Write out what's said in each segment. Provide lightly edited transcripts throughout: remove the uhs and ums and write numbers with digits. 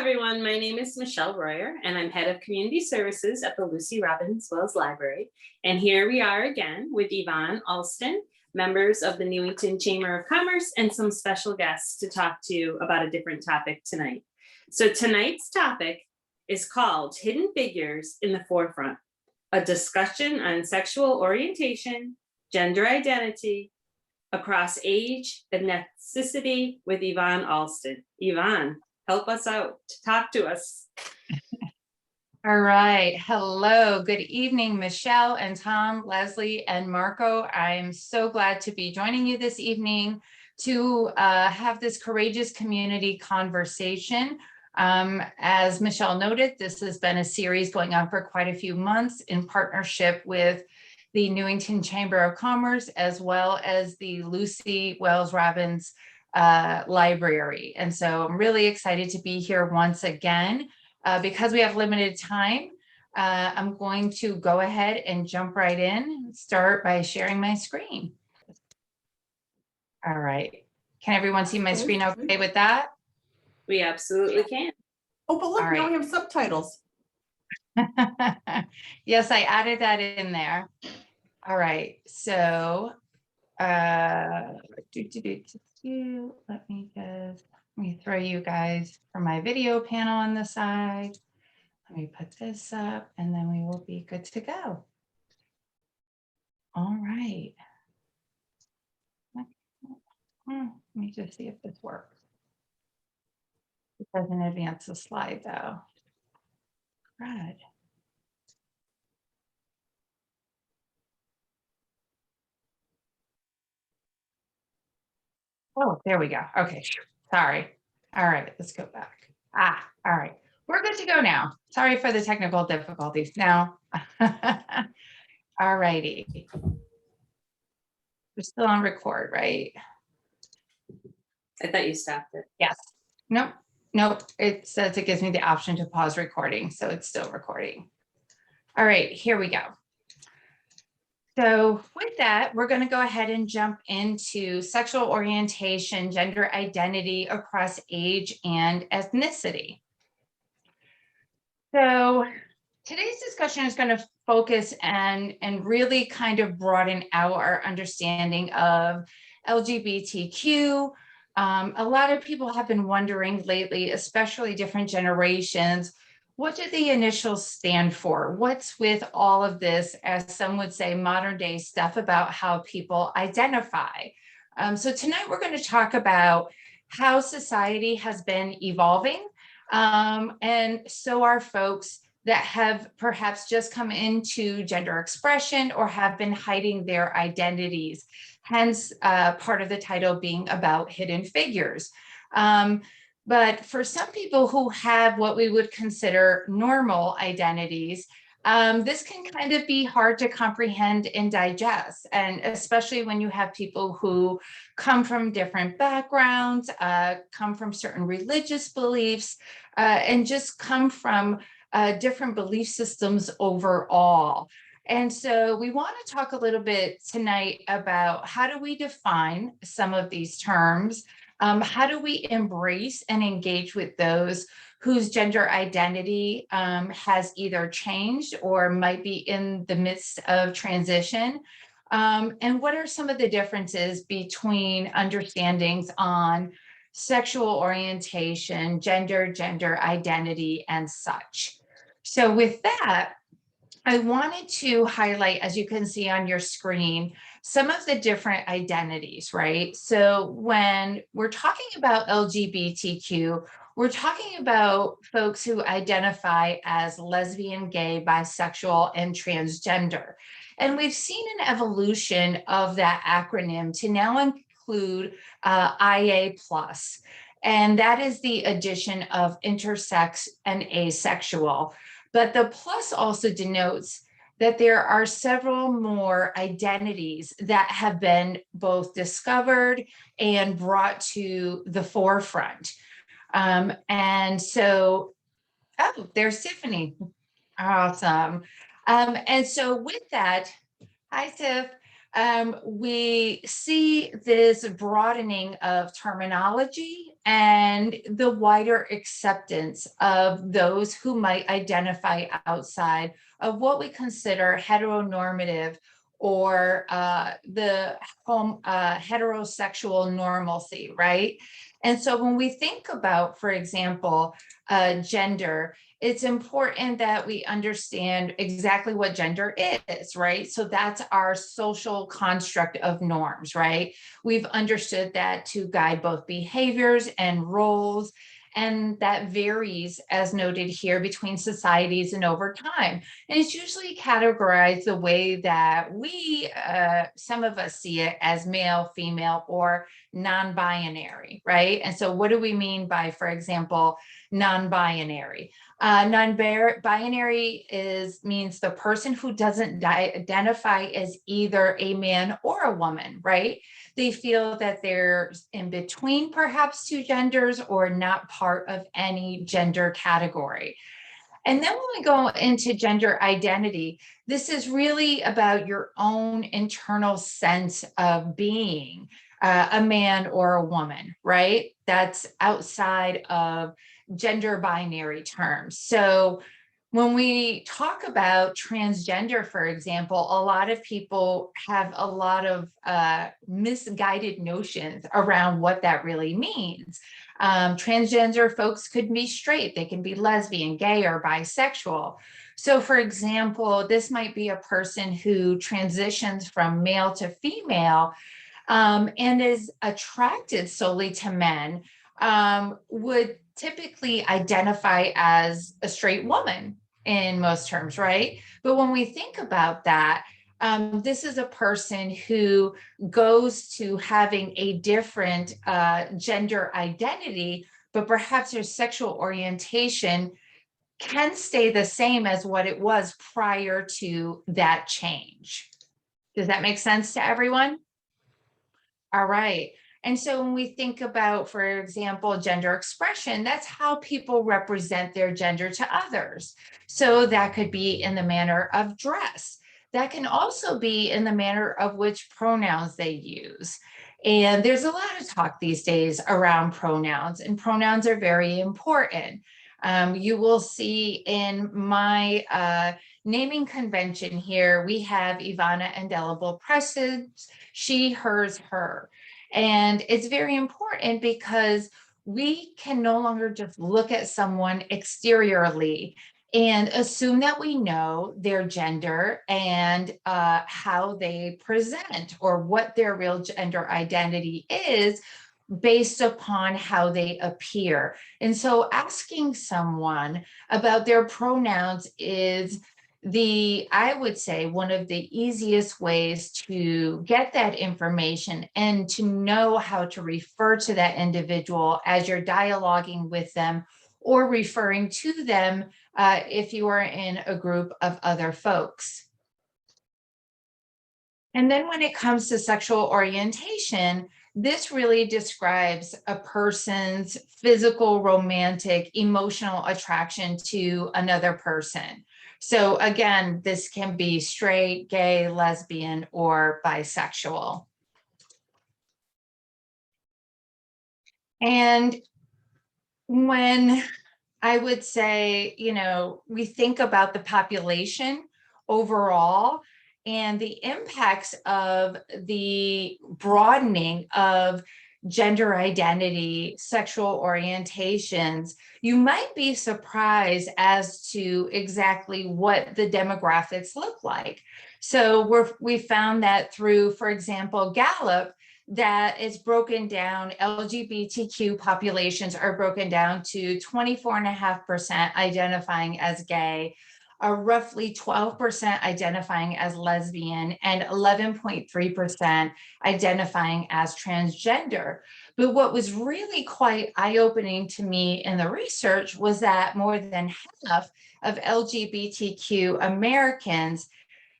everyone. My name is Michelle Royer, and I'm head of community services at the Lucy Robbins Wells Library. And here we are again with Yvonne, Alston, members of the Newington Chamber of Commerce, and some special guests to talk to you about a different topic tonight. So tonight's topic is called Hidden Figures in the Forefront, a discussion on sexual orientation, gender identity, across age, ethnicity with Yvonne Alston. Yvonne, help us out. Talk to us. All right. Hello. Good evening, Michelle and Tom, Leslie, and Marco. I'm so glad to be joining you this evening to have this courageous community conversation. As Michelle noted, this has been a series going on for quite a few months in partnership with the Newington Chamber of Commerce, as well as the Lucy Wells Robbins Library. And so I'm really excited to be here once again. Because we have limited time, I'm going to go ahead and jump right in and start by sharing my screen. All right. Can everyone see my screen okay with that? We absolutely can. Oh, but look, now we have subtitles. Yes, I added that in there. All right. So let me throw you guys for my video panel on the side. Let me put this up and then we will be good to go. All right. Let me just see if this works. It doesn't advance the slide though. Good. Oh, there we go. Okay, sorry. All right, let's go back. All right. We're good to go now. Sorry for the technical difficulties. Now, all righty. We're still on record, right? I thought you stopped it. Yes. Nope. It says it gives me the option to pause recording, so it's still recording. All right, here we go. So with that, we're going to go ahead and jump into sexual orientation, gender identity across age and ethnicity. So today's discussion is going to focus and really kind of broaden out our understanding of LGBTQ. A lot of people have been wondering lately, especially different generations, what do the initials stand for? What's with all of this, as some would say, modern day stuff about how people identify? So tonight we're going to talk about how society has been evolving. And so are folks that have perhaps just come into gender expression or have been hiding their identities. Hence, part of the title being about hidden figures. But for some people who have what we would consider normal identities, this can kind of be hard to comprehend and digest, and especially when you have people who come from different backgrounds, come from certain religious beliefs, and just come from different belief systems overall. And so we want to talk a little bit tonight about how do we define some of these terms. How do we embrace and engage with those whose gender identity has either changed or might be in the midst of transition? And what are some of the differences between understandings on sexual orientation, gender identity, and such? So with that, I wanted to highlight, as you can see on your screen, some of the different identities, right? So when we're talking about LGBTQ, we're talking about folks who identify as lesbian, gay, bisexual, and transgender. And we've seen an evolution of that acronym to now include IA+. And that is the addition of intersex and asexual. But the plus also denotes that there are several more identities that have been both discovered and brought to the forefront. And so, oh, there's Tiffany. Awesome. And so with that, hi, Tiff. we see this broadening of terminology and the wider acceptance of those who might identify outside of what we consider heteronormative or the heterosexual normalcy, right? And so when we think about, for example, gender, it's important that we understand exactly what gender is, right? So that's our social construct of norms, right? We've understood that to guide both behaviors and roles, and that varies, as noted here, between societies and over time. And it's usually categorized the way that we, some of us see it as male, female, or non-binary, right? And so what do we mean by, for example, non-binary? Non-binary means the person who doesn't identify as either a man or a woman, right? They feel that they're in between perhaps two genders or not part of any gender category. And then when we go into gender identity, this is really about your own internal sense of being a man or a woman, right? That's outside of gender binary terms. So when we talk about transgender, for example, a lot of people have a lot of misguided notions around what that really means. Transgender folks could be straight, they can be lesbian, gay, or bisexual. So for example, this might be a person who transitions from male to female and is attracted solely to men, would typically identify as a straight woman in most terms, right? But when we think about that, this is a person who goes to having a different gender identity, but perhaps their sexual orientation can stay the same as what it was prior to that change. Does that make sense to everyone? All right. And so when we think about, for example, gender expression, that's how people represent their gender to others. So that could be in the manner of dress. That can also be in the manner of which pronouns they use. And there's a lot of talk these days around pronouns, and pronouns are very important. You will see in my naming convention here, we have Yvonne indelible presence, she, hers, her. And it's very important because we can no longer just look at someone exteriorly and assume that we know their gender and how they present or what their real gender identity is based upon how they appear. And so asking someone about their pronouns is I would say, one of the easiest ways to get that information and to know how to refer to that individual as you're dialoguing with them or referring to them if you are in a group of other folks. And then when it comes to sexual orientation, this really describes a person's physical, romantic, emotional attraction to another person. So again, this can be straight, gay, lesbian, or bisexual. And when I would say, we think about the population overall and the impacts of the broadening of gender identity, sexual orientations, you might be surprised as to exactly what the demographics look like. So we found that through, for example, Gallup, that is broken down, LGBTQ populations are broken down to 24.5% identifying as gay, roughly 12% identifying as lesbian, and 11.3% identifying as transgender. But what was really quite eye-opening to me in the research was that more than half of LGBTQ Americans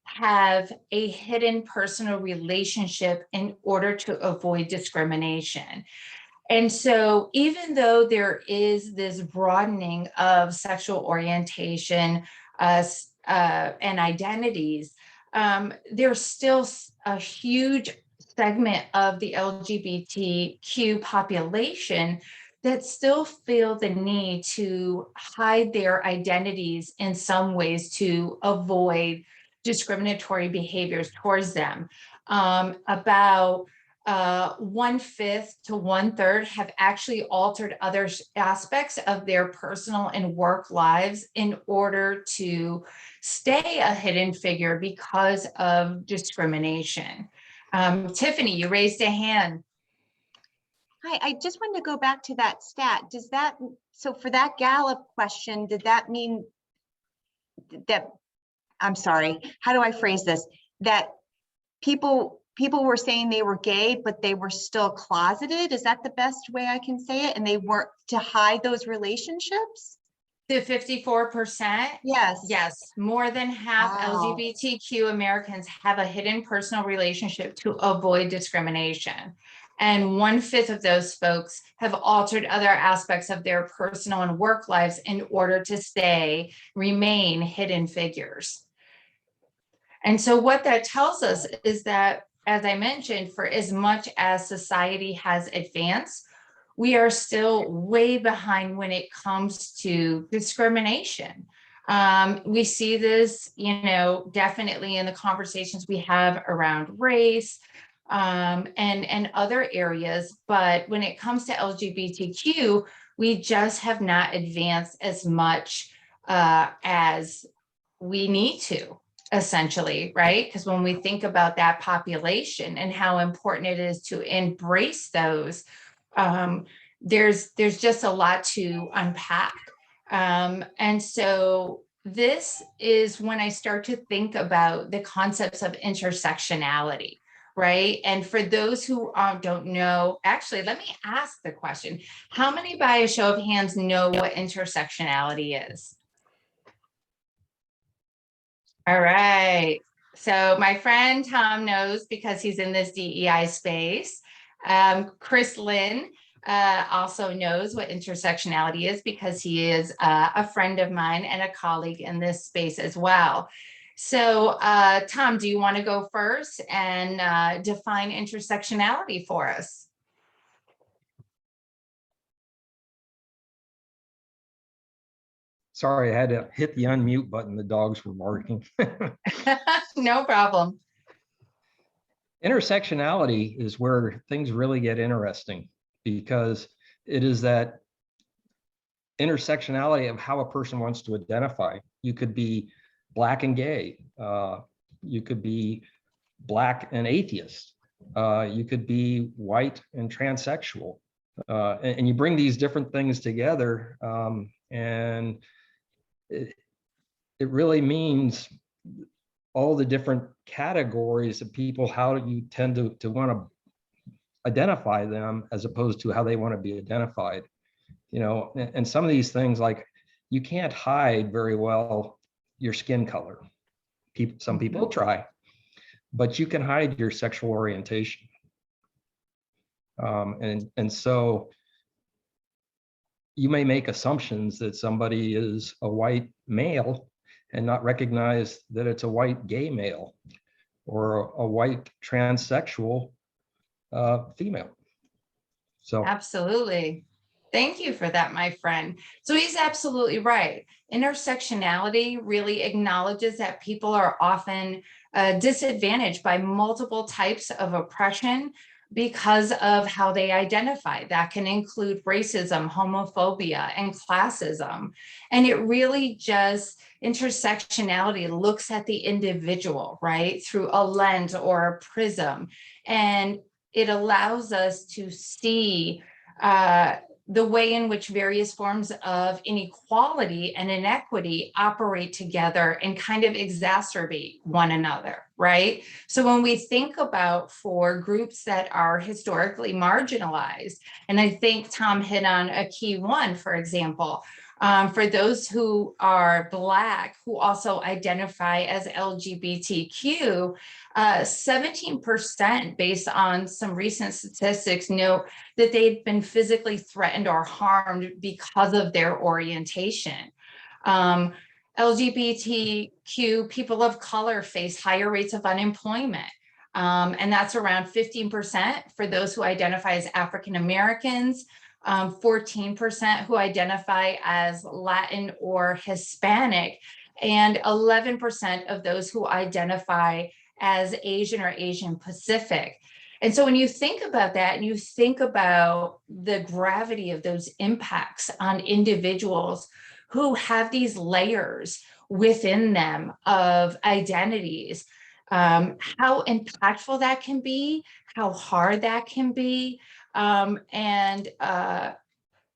have a hidden personal relationship in order to avoid discrimination. And so even though there is this broadening of sexual orientation and identities, there's still a huge segment of the LGBTQ population that still feel the need to hide their identities in some ways to avoid discriminatory behaviors towards them. About 1/5 to 1/3 have actually altered other aspects of their personal and work lives in order to stay a hidden figure because of discrimination. Tiffany, you raised a hand. Hi, I just wanted to go back to that stat. Does that, so for that Gallup question, did that mean that, I'm sorry, how do I phrase this? That people were saying they were gay, but they were still closeted? Is that the best way I can say it? And they weren't to hide those relationships? The 54%? Yes. Yes, more than half Wow. LGBTQ Americans have a hidden personal relationship to avoid discrimination. And 1/5 of those folks have altered other aspects of their personal and work lives in order to remain hidden figures. And so what that tells us is that, as I mentioned, for as much as society has advanced, we are still way behind when it comes to discrimination. We see this, definitely in the conversations we have around race and other areas. But when it comes to LGBTQ, we just have not advanced as much as we need to, essentially, right? Because when we think about that population and how important it is to embrace those, there's just a lot to unpack. And so this is when I start to think about the concepts of intersectionality, right? And for those who don't know, actually, let me ask the question. How many by a show of hands know what intersectionality is? All right. So my friend Tom knows because he's in this DEI space. Chris Lynn also knows what intersectionality is because he is a friend of mine and a colleague in this space as well. So Tom, do you want to go first and define intersectionality for us? Sorry, I had to hit the unmute button. The dogs were barking. No problem. Intersectionality is where things really get interesting because it is that intersectionality of how a person wants to identify. You could be Black and gay. You could be Black and atheist. You could be white and transsexual. And you bring these different things together and it really means all the different categories of people, how you tend to want to identify them as opposed to how they want to be identified. And some of these things, like you can't hide very well your skin color. Some people try, but you can hide your sexual orientation. And so you may make assumptions that somebody is a white male and not recognize that it's a white gay male or a white transsexual female. So absolutely. Thank you for that, my friend. So he's absolutely right. Intersectionality really acknowledges that people are often disadvantaged by multiple types of oppression because of how they identify. That can include racism, homophobia, and classism. And it really just, intersectionality looks at the individual, right, through a lens or a prism. And it allows us to see the way in which various forms of inequality and inequity operate together and kind of exacerbate one another, right? So when we think about for groups that are historically marginalized, and I think Tom hit on a key one, for example, for those who are Black, who also identify as LGBTQ, 17% based on some recent statistics note that they've been physically threatened or harmed because of their orientation. LGBTQ people of color face higher rates of unemployment. And that's around 15% for those who identify as African Americans, 14% who identify as Latin or Hispanic, and 11% of those who identify as Asian or Asian Pacific. And so when you think about that and you think about the gravity of those impacts on individuals who have these layers within them of identities, how impactful that can be, how hard that can be, and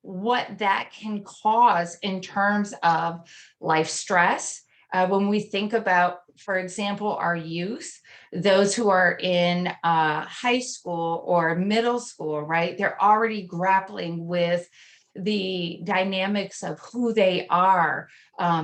what that can cause in terms of life stress. When we think about, for example, our youth, those who are in high school or middle school, right? They're already grappling with the dynamics of who they are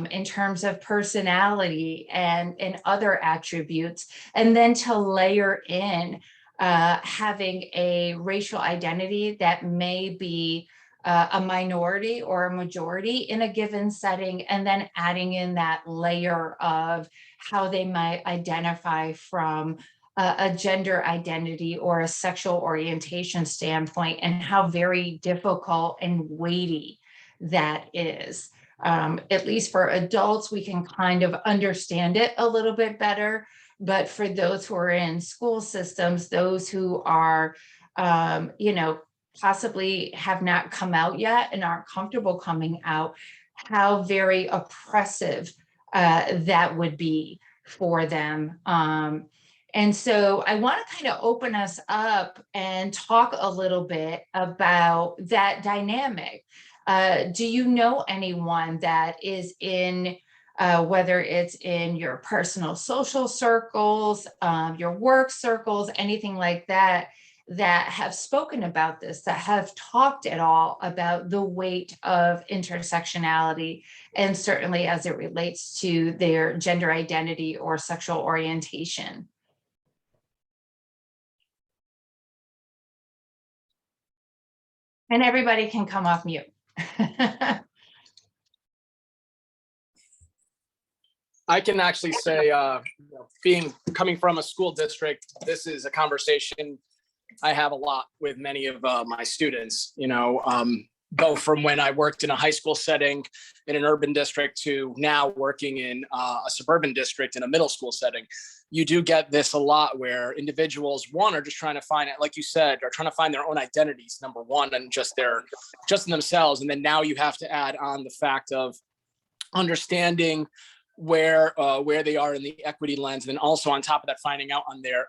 in terms of personality and other attributes. And then to layer in having a racial identity that may be a minority or a majority in a given setting, and then adding in that layer of how they might identify from a gender identity or a sexual orientation standpoint, and how very difficult and weighty that is. At least for adults, we can kind of understand it a little bit better, but for those who are in school systems, those who are, possibly have not come out yet and aren't comfortable coming out, how very oppressive that would be for them. And so I want to kind of open us up and talk a little bit about that dynamic. Do you know anyone that is in, whether it's in your personal social circles, your work circles, anything like that, that have spoken about this, that have talked at all about the weight of intersectionality, and certainly as it relates to their gender identity or sexual orientation? And everybody can come off mute. I can actually say, coming from a school district, this is a conversation I have a lot with many of my students, both from when I worked in a high school setting in an urban district to now working in a suburban district in a middle school setting. You do get this a lot where individuals, one, are just trying to find it, like you said, are trying to find their own identities, number one, and just in themselves. And then now you have to add on the fact of understanding where they are in the equity lens, and then also on top of that, finding out on their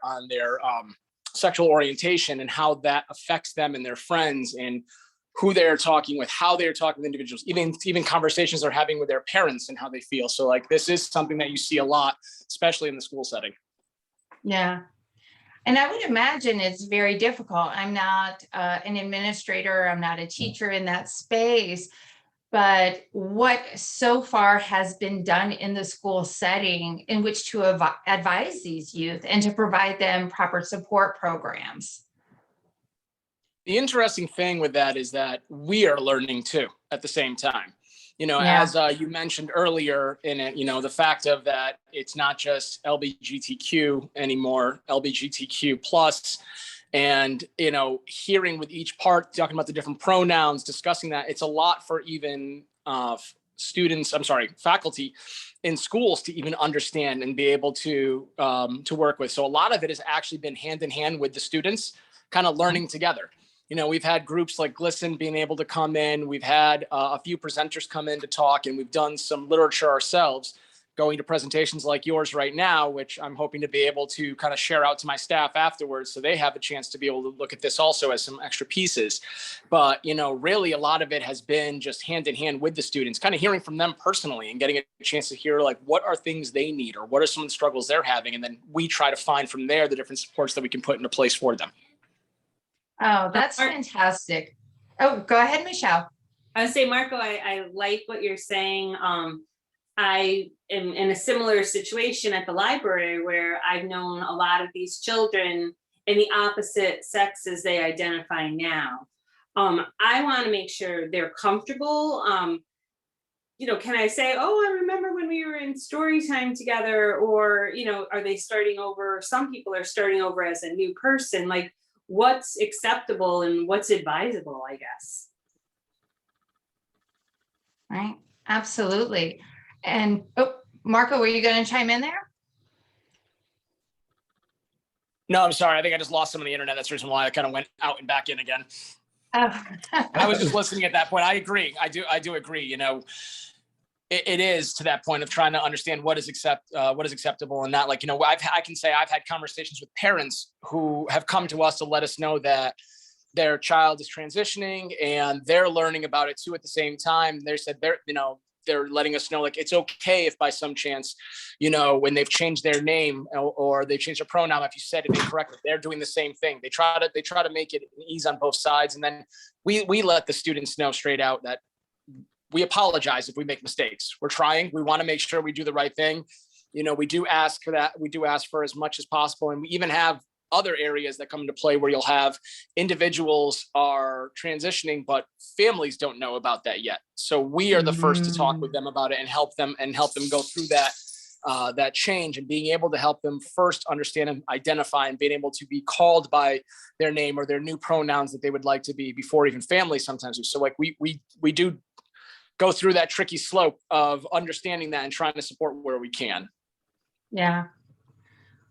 sexual orientation and how that affects them and their friends, and who they're talking with, how they're talking with individuals, even conversations they're having with their parents and how they feel. So like, this is something that you see a lot, especially in the school setting. Yeah. And I would imagine it's very difficult. I'm not an administrator, I'm not a teacher in that space, but what so far has been done in the school setting in which to advise these youth and to provide them proper support programs? The interesting thing with that is that we are learning too at the same time. As you mentioned earlier in it, the fact of that it's not just LGBTQ anymore, LGBTQ plus, and, hearing with each part, talking about the different pronouns, discussing that, it's a lot for even faculty in schools to even understand and be able to work with. So a lot of it has actually been hand in hand with the students kind of learning together. We've had groups like GLSEN being able to come in. We've had a few presenters come in to talk, and we've done some literature ourselves, going to presentations like yours right now, which I'm hoping to be able to kind of share out to my staff afterwards, so they have a chance to be able to look at this also as some extra pieces. But, really a lot of it has been just hand in hand with the students, kind of hearing from them personally and getting a chance to hear like, what are things they need, or what are some of the struggles they're having? And then we try to find from there the different supports that we can put into place for them. Oh, that's fantastic. Oh, go ahead, Michelle. I would say, Marco, I like what you're saying. I am in a similar situation at the library where I've known a lot of these children in the opposite sex as they identify now. I want to make sure they're comfortable can I say, oh, I remember when we were in story time together, or, are they starting over? Some people are starting over as a new person. Like, what's acceptable and what's advisable, I guess. Right, absolutely. And, oh, Marco, were you going to chime in there? No, I'm sorry. I think I just lost some of the internet. That's the reason why I kind of went out and back in again. Oh. I was just listening at that point. I agree. I do agree. It is to that point of trying to understand what is acceptable and not. Like, I can say I've had conversations with parents who have come to us to let us know that their child is transitioning and they're learning about it too at the same time. They said they're letting us know, like, it's okay if by some chance, when they've changed their name or they've changed their pronoun, if you said it incorrectly, they're doing the same thing. They try to make it an ease on both sides. And then we let the students know straight out that we apologize if we make mistakes. We're trying. We want to make sure we do the right thing. We do ask for that. We do ask for as much as possible. And we even have other areas that come into play where you'll have individuals are transitioning, but families don't know about that yet. So we are the first to talk with them about it and help them go through that change, and being able to help them first understand and identify and being able to be called by their name or their new pronouns that they would like to be before even family sometimes. So like we do go through that tricky slope of understanding that and trying to support where we can. Yeah.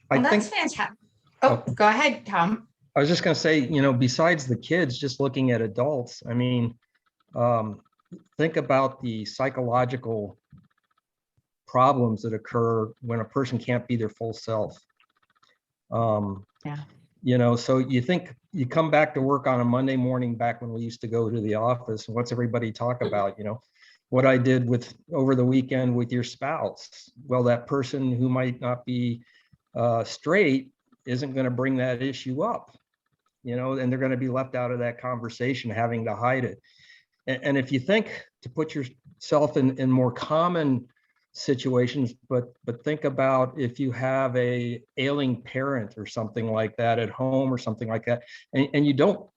Well, that's fantastic. Oh, go ahead, Tom. I was just going to say, besides the kids, just looking at adults, I mean, think about the psychological problems that occur when a person can't be their full self. Yeah. So you think you come back to work on a Monday morning back when we used to go to the office, and what's everybody talk about? What I did over the weekend with your spouse. Well, that person who might not be straight isn't going to bring that issue up, and they're going to be left out of that conversation, having to hide it. And if you think to put yourself in more common situations, but think about if you have a ailing parent or something like that at home or something like that, and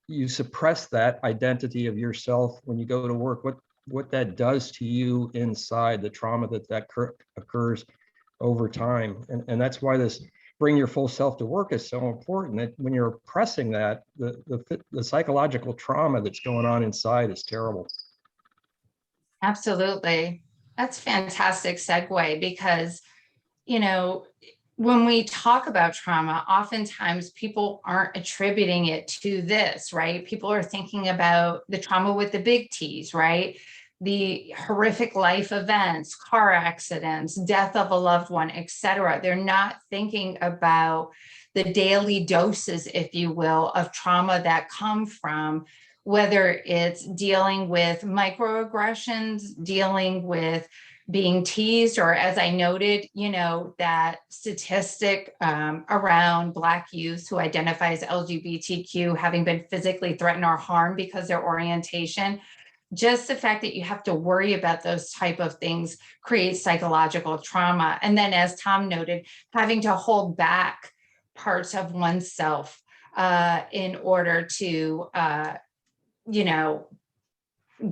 you suppress that identity of yourself when you go to work, what that does to you inside, the trauma that occurs over time. And that's why this bring your full self to work is so important. That when you're oppressing that, the psychological trauma that's going on inside is terrible. Absolutely. That's fantastic segue, because, when we talk about trauma, oftentimes people aren't attributing it to this, right? People are thinking about the trauma with the big T's, right? The horrific life events, car accidents, death of a loved one, etc. They're not thinking about the daily doses, if you will, of trauma that come from whether it's dealing with microaggressions, dealing with being teased, or as I noted, that statistic around Black youth who identify as LGBTQ having been physically threatened or harmed because their orientation. Just the fact that you have to worry about those type of things creates psychological trauma. And then, as Tom noted, having to hold back parts of oneself in order to,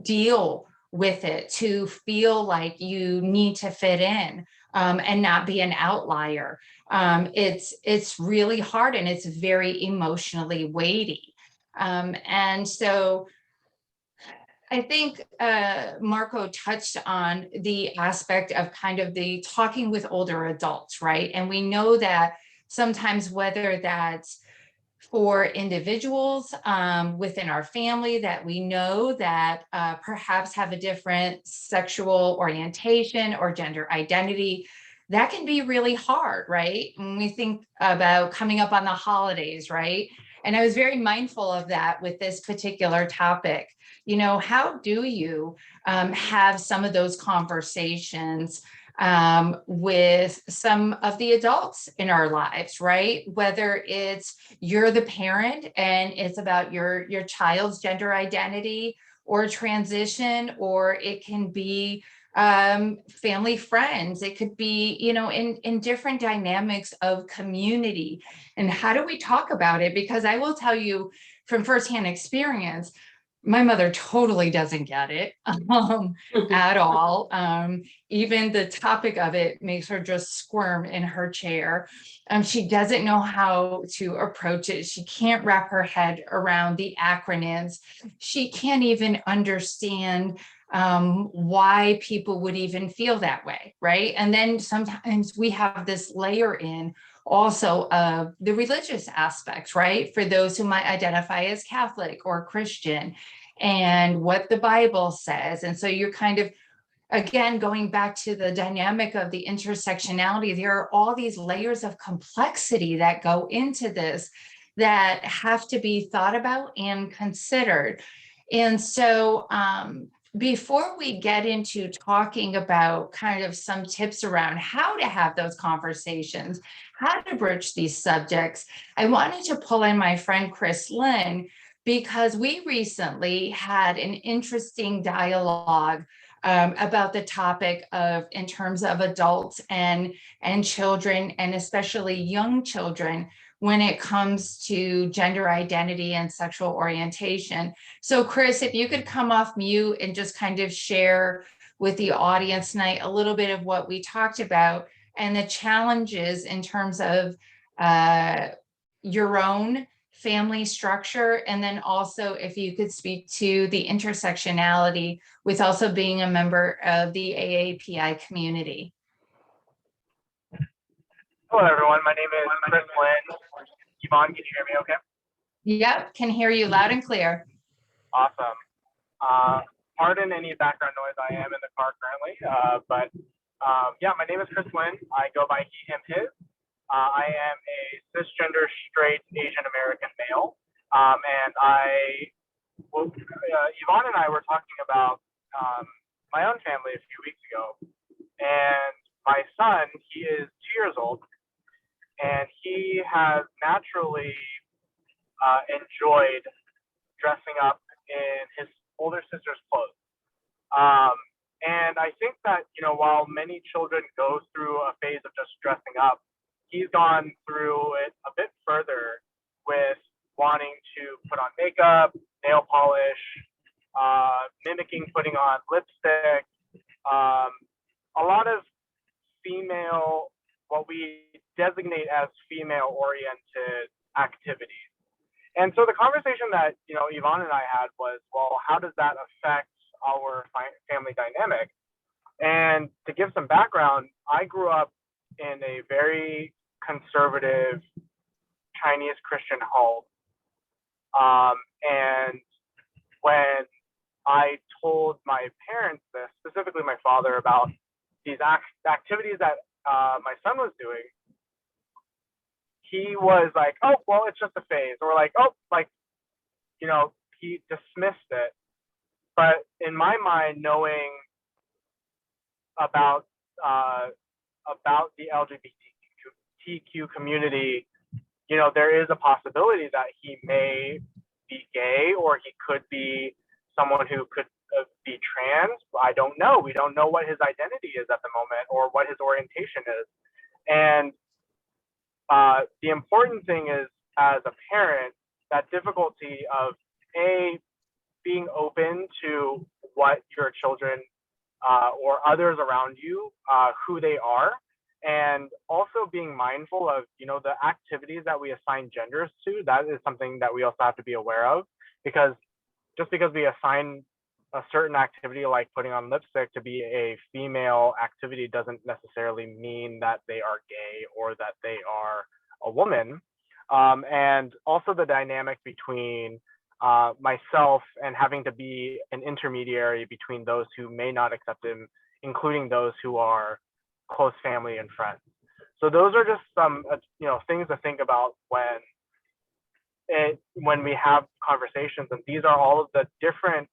deal with it, to feel like you need to fit in and not be an outlier. It's really hard, and it's very emotionally weighty. And so I think Marco touched on the aspect of kind of the talking with older adults, right? And we know that sometimes, whether that's for individuals within our family that we know that perhaps have a different sexual orientation or gender identity, that can be really hard, right? When we think about coming up on the holidays, right? And I was very mindful of that with this particular topic. How do you have some of those conversations with some of the adults in our lives, right? Whether it's you're the parent and it's about your child's gender identity or transition, or it can be family friends. It could be, in different dynamics of community. And how do we talk about it? Because I will tell you from firsthand experience, My mother totally doesn't get it at all. Even the topic of it makes her just squirm in her chair. She doesn't know how to approach it. She can't wrap her head around the acronyms. She can't even understand why people would even feel that way, right? And then sometimes we have this layer in also of the religious aspects, right? For those who might identify as Catholic or Christian, and what the Bible says. And so you're kind of, again, going back to the dynamic of the intersectionality, there are all these layers of complexity that go into this that have to be thought about and considered. And so before we get into talking about kind of some tips around how to have those conversations, how to broach these subjects, I wanted to pull in my friend Chris Lynn, because we recently had an interesting dialogue about the topic of, in terms of adults and children, and especially young children, when it comes to gender identity and sexual orientation. So Chris, if you could come off mute and just kind of share with the audience tonight a little bit of what we talked about and the challenges in terms of your own family structure, and then also if you could speak to the intersectionality with also being a member of the AAPI community. Hello, everyone. My name is Chris Flynn. Yvonne, can you hear me okay? Yep, can hear you loud and clear. Awesome. Pardon any background noise. I am in the car currently, but yeah, my name is Chris Flynn. I go by he, him, his. I am a cisgender, straight, Asian American male. And Yvonne and I were talking about my own family a few weeks ago. And my son, he is 2 years old, and he has naturally enjoyed dressing up in his older sister's clothes. And I think that, you know, while many children go through a phase of just dressing up, he's gone through it a bit further with wanting to put on makeup, nail polish, mimicking putting on lipstick, a lot of female, what we designate as female-oriented activities. And so the conversation that, you know, Yvonne and I had was, well, how does that affect our family dynamic? And to give some background, I grew up in a very conservative Chinese Christian home. And when I told my parents this, specifically my father, about these activities that my son was doing, he was like, oh, well, it's just a phase. Or like, oh, like, you know, he dismissed it. But in my mind, knowing about the LGBTQ community, you know, there is a possibility that he may be gay, or he could be someone who could be trans. I don't know. We don't know what his identity is at the moment, or what his orientation is. And the important thing is, as a parent, that difficulty of being open to what your children or others around you, who they are, and also being mindful of, you know, the activities that we assign genders to. That is something that we also have to be aware of, because just because we assign a certain activity like putting on lipstick to be a female activity doesn't necessarily mean that they are gay or that they are a woman. And also the dynamic between myself and having to be an intermediary between those who may not accept him, including those who are close family and friends. So those are just some you know, things to think about when we have conversations. And these are all of the different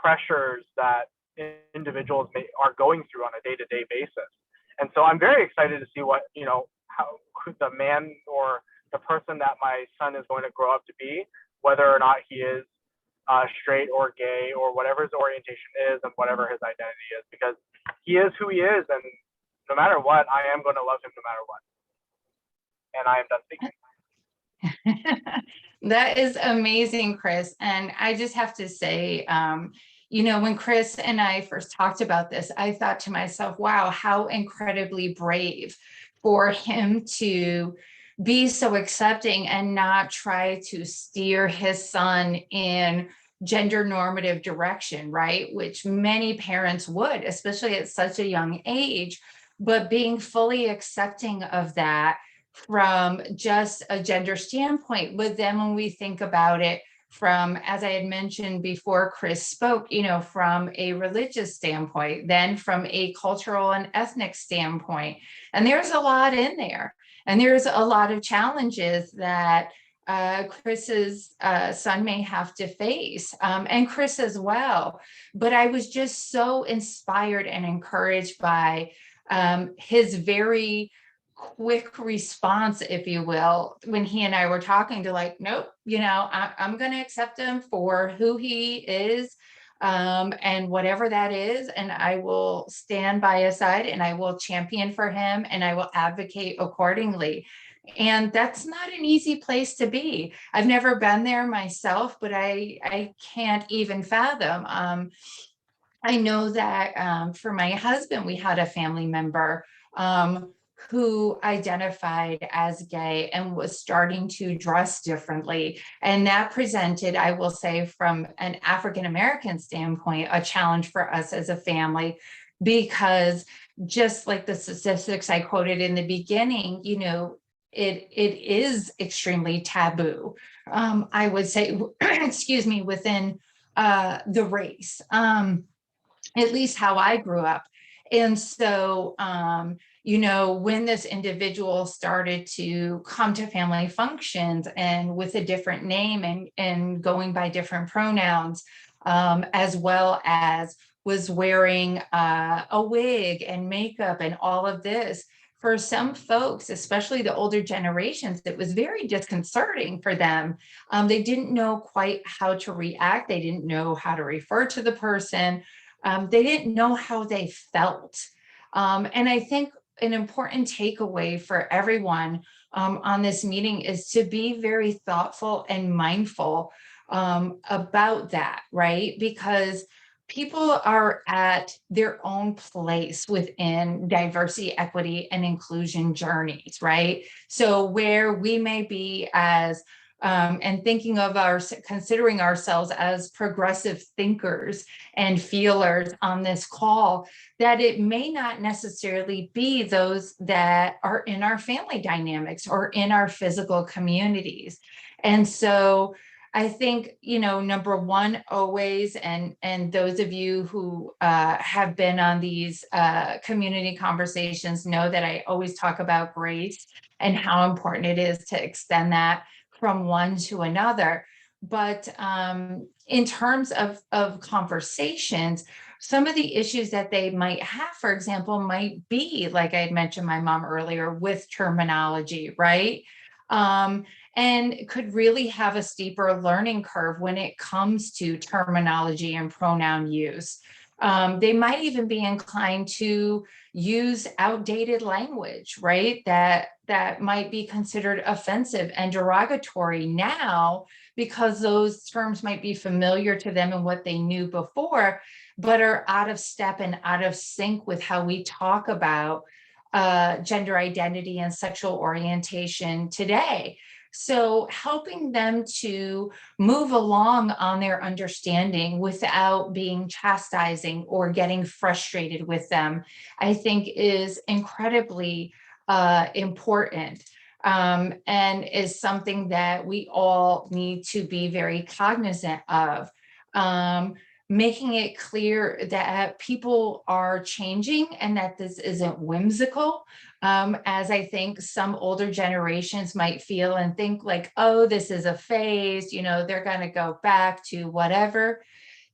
pressures that individuals are going through on a day-to-day basis. And so I'm very excited to see what, you know, how the man or the person that my son is going to grow up to be, whether or not he is straight or gay or whatever his orientation is and whatever his identity is, because he is who he is, and no matter what, I am going to love him no matter what. And I am done speaking. That is amazing, Chris. And I just have to say, when Chris and I first talked about this, I thought to myself, wow, how incredibly brave for him to be so accepting and not try to steer his son in gender normative direction, right? Which many parents would, especially at such a young age, but being fully accepting of that from just a gender standpoint. But then when we think about it from, as I had mentioned before Chris spoke, from a religious standpoint, then from a cultural and ethnic standpoint, and there's a lot in there. And there's a lot of challenges that Chris's son may have to face, and Chris as well. But I was just so inspired and encouraged by his very quick response, if you will, when he and I were talking, to like, nope, I'm going to accept him for who he is, and whatever that is, and I will stand by his side, and I will champion for him, and I will advocate accordingly. And that's not an easy place to be. I've never been there myself, but I can't even fathom. I know that for my husband, we had a family member who identified as gay and was starting to dress differently. And that presented, I will say, from an African-American standpoint, a challenge for us as a family, because just like the statistics I quoted in the beginning, it is extremely taboo, I would say, excuse me, within the race, at least how I grew up. And so, when this individual started to come to family functions and with a different name and going by different pronouns, as well as was wearing a wig and makeup and all of this, for some folks, especially the older generations, it was very disconcerting for them. They didn't know quite how to react. They didn't know how to refer to the person. They didn't know how they felt. And I think an important takeaway for everyone on this meeting is to be very thoughtful and mindful about that, right? Because people are at their own place within diversity, equity, and inclusion journeys, right? So where we may be as and thinking of considering ourselves as progressive thinkers and feelers on this call, that it may not necessarily be those that are in our family dynamics or in our physical communities. And so I think, number one, always, and those of you who have been on these community conversations know that I always talk about grace and how important it is to extend that from one to another. But in terms of conversations, some of the issues that they might have, for example, might be, like I had mentioned my mom earlier, with terminology, right? And could really have a steeper learning curve when it comes to terminology and pronoun use. They might even be inclined to use outdated language, right? That might be considered offensive and derogatory now, because those terms might be familiar to them and what they knew before, but are out of step and out of sync with how we talk about gender identity and sexual orientation today. So helping them to move along on their understanding without being chastising or getting frustrated with them, I think is incredibly important, and is something that we all need to be very cognizant of. Making it clear that people are changing and that this isn't whimsical, as I think some older generations might feel and think like, oh, this is a phase, they're going to go back to whatever.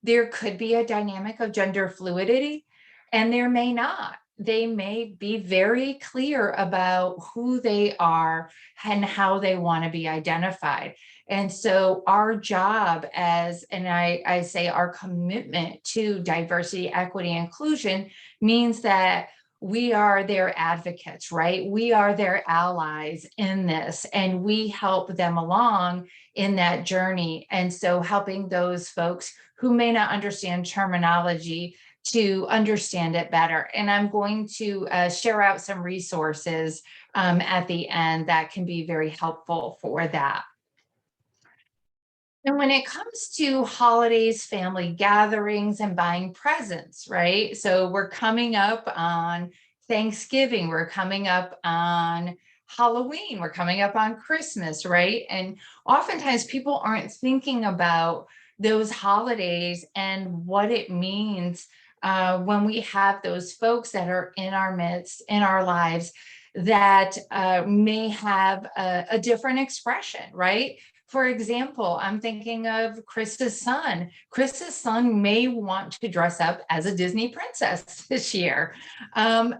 There could be a dynamic of gender fluidity, and there may not. They may be very clear about who they are and how they want to be identified. And so our job and I say our commitment to diversity, equity, inclusion means that we are their advocates, right? We are their allies in this, and we help them along in that journey. And so helping those folks who may not understand terminology to understand it better. And I'm going to share out some resources at the end that can be very helpful for that. And when it comes to holidays, family gatherings, and buying presents, right? So we're coming up on Thanksgiving, we're coming up on Halloween, we're coming up on Christmas, right? And oftentimes people aren't thinking about those holidays and what it means when we have those folks that are in our midst, in our lives, that may have a different expression, right? For example, I'm thinking of Chris's son. Chris's son may want to dress up as a Disney princess this year. And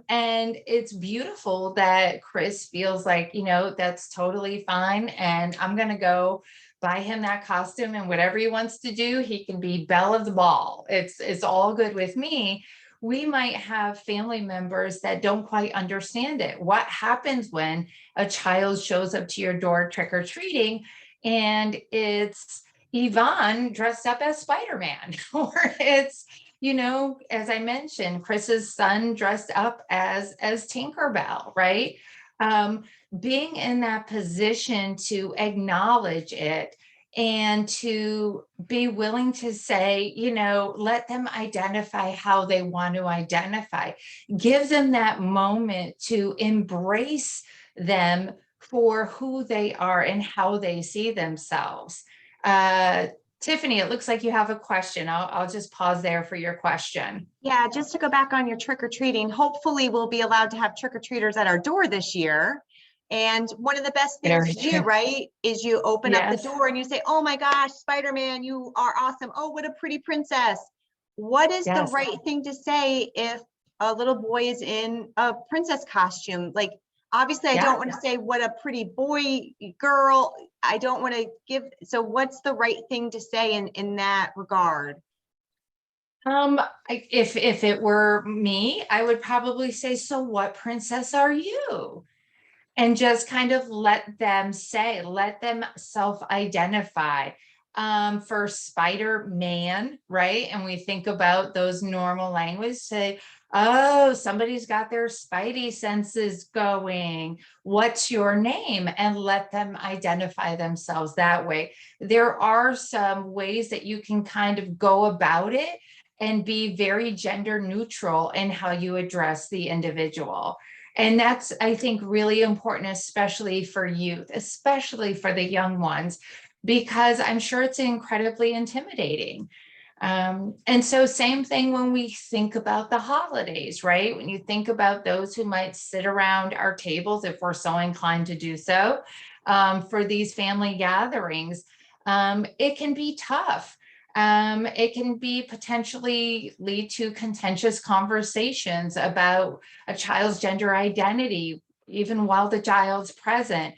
it's beautiful that Chris feels like, you know, that's totally fine. And I'm going to go buy him that costume, and whatever he wants to do, he can be belle of the ball. It's all good with me. We might have family members that don't quite understand it. What happens when a child shows up to your door trick-or-treating and it's Yvonne dressed up as Spider-Man, or it's, you know, as I mentioned, Chris's son dressed up as Tinkerbell, right? Being in that position to acknowledge it and to be willing to say, you know, let them identify how they want to identify, give them that moment to embrace them for who they are and how they see themselves. Tiffany, it looks like you have a question. I'll just pause there for your question. Yeah, just to go back on your trick-or-treating, hopefully we'll be allowed to have trick-or-treaters at our door this year. And one of the best things to do, right, is you open up the door and you say, oh my gosh, Spider-Man, you are awesome. Oh, what a pretty princess. What is the right thing to say if a little boy is in a princess costume? Like, obviously, I don't want to say what a pretty boy, girl. I don't want to give. So what's the right thing to say in that regard? If it were me, I would probably say, so what princess are you? And just kind of let them say, let them self-identify. For Spider-Man, right? And we think about those normal language, say, oh, somebody's got their spidey senses going. What's your name? And let them identify themselves that way. There are some ways that you can kind of go about it and be very gender neutral in how you address the individual. And that's, I think, really important, especially for youth, especially for the young ones, because I'm sure it's incredibly intimidating. And so same thing when we think about the holidays, right? When you think about those who might sit around our tables, if we're so inclined to do so, for these family gatherings, it can be tough. It can be potentially lead to contentious conversations about a child's gender identity, even while the child's present.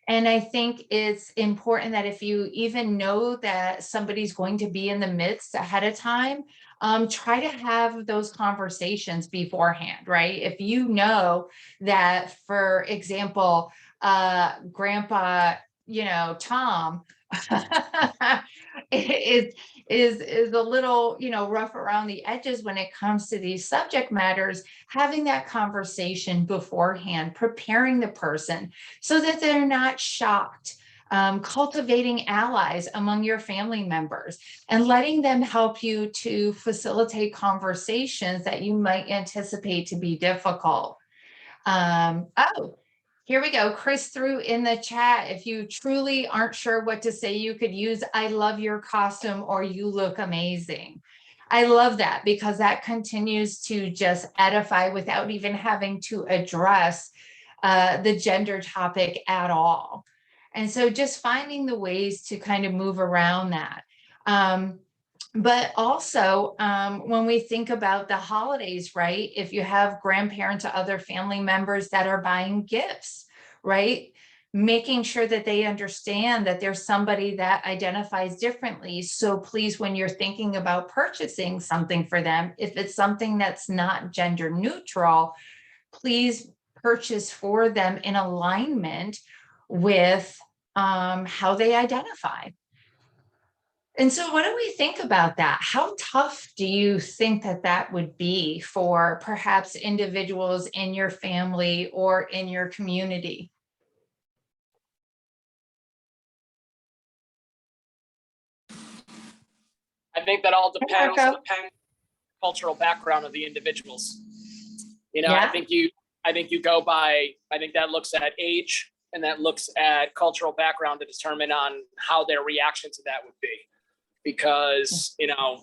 And I think it's important that if you even know that somebody's going to be in the midst ahead of time, try to have those conversations beforehand, right? If you know that, for example, Grandpa, you know, Tom, is a little, you know, rough around the edges when it comes to these subject matters, having that conversation beforehand, preparing the person so that they're not shocked, cultivating allies among your family members and letting them help you to facilitate conversations that you might anticipate to be difficult. Oh, here we go. Chris threw in the chat, if you truly aren't sure what to say, you could use, I love your costume, or you look amazing. I love that, because that continues to just edify without even having to address the gender topic at all. And so just finding the ways to kind of move around that. But also, when we think about the holidays, right? If you have grandparents or other family members that are buying gifts, right? Making sure that they understand that there's somebody that identifies differently. So please, when you're thinking about purchasing something for them, if it's something that's not gender neutral, please purchase for them in alignment with how they identify. And so what do we think about that? How tough do you think that that would be for perhaps individuals in your family or in your community? I think that all depends Marco. on the cultural background of the individuals. You know, Yeah. I think you go by, I think that looks at age and that looks at cultural background to determine on how their reaction to that would be. Because, you know,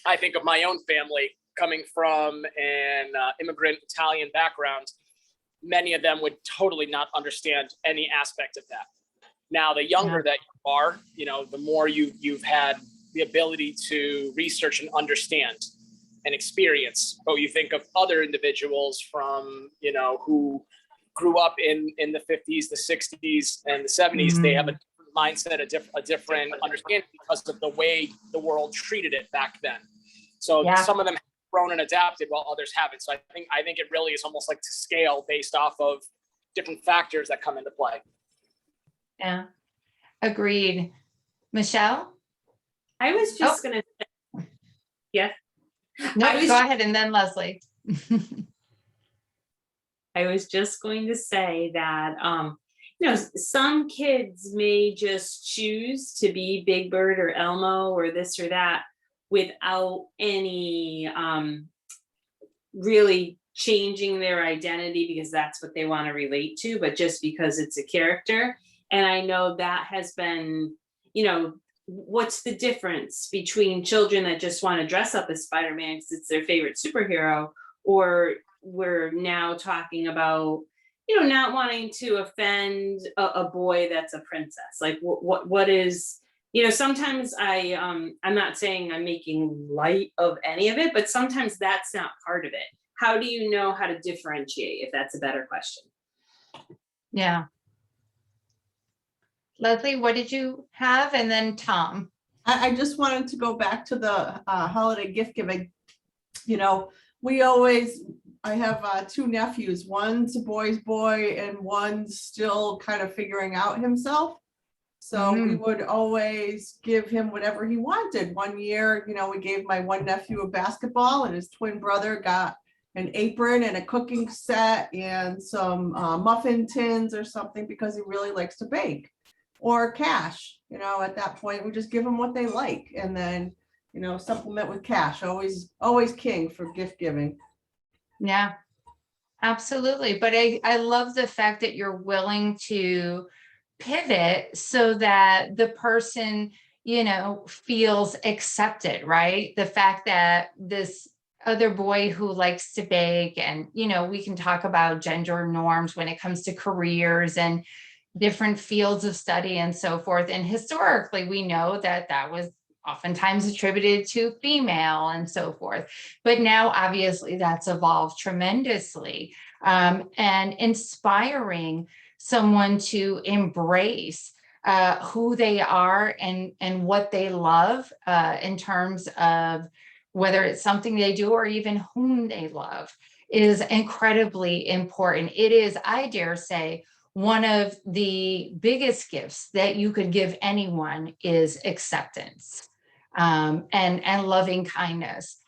I think of my own family coming from an immigrant Italian background, many of them would totally not understand any aspect of that. Now, the younger that you are, you know, the more you've had the ability to research and understand and experience. But you think of other individuals from, you know, who grew up in the 50s, the 60s, and the 70s, they have a different mindset, a different understanding because of the way the world treated it back then. So some of them have grown and adapted while others haven't. So I think it really is almost like to scale based off of different factors that come into play. Yeah, agreed. Michelle? I was just gonna say, yeah. No, I was go ahead, and then Leslie. I was just going to say that, you know, some kids may just choose to be Big Bird or Elmo or this or that without any really changing their identity because that's what they want to relate to, but just because it's a character. And I know that has been, you know, what's the difference between children that just want to dress up as Spider-Man because it's their favorite superhero, or we're now talking about, you know, not wanting to offend a boy that's a princess. Like what is, you know, sometimes I'm not saying I'm making light of any of it, but sometimes that's not part of it. How do you know how to differentiate, if that's a better question? Yeah. Leslie, what did you have? And then Tom. I just wanted to go back to the holiday gift giving. You know, I have two nephews. One's a boy's boy and one's still kind of figuring out himself. So we would always give him whatever he wanted. One year, you know, we gave my one nephew a basketball and his twin brother got an apron and a cooking set and some muffin tins or something because he really likes to bake. Or cash, you know, at that point, we just give them what they like and then, you know, supplement with cash, always king for gift giving. Yeah, absolutely. But I love the fact that you're willing to pivot so that the person, you know, feels accepted, right? The fact that this other boy who likes to bake, and, you know, we can talk about gender norms when it comes to careers and different fields of study and so forth. And historically, we know that that was oftentimes attributed to female and so forth. But now, obviously, that's evolved tremendously, and inspiring someone to embrace who they are and what they love in terms of whether it's something they do or even whom they love is incredibly important. It is, I dare say, one of the biggest gifts that you could give anyone is acceptance and loving kindness.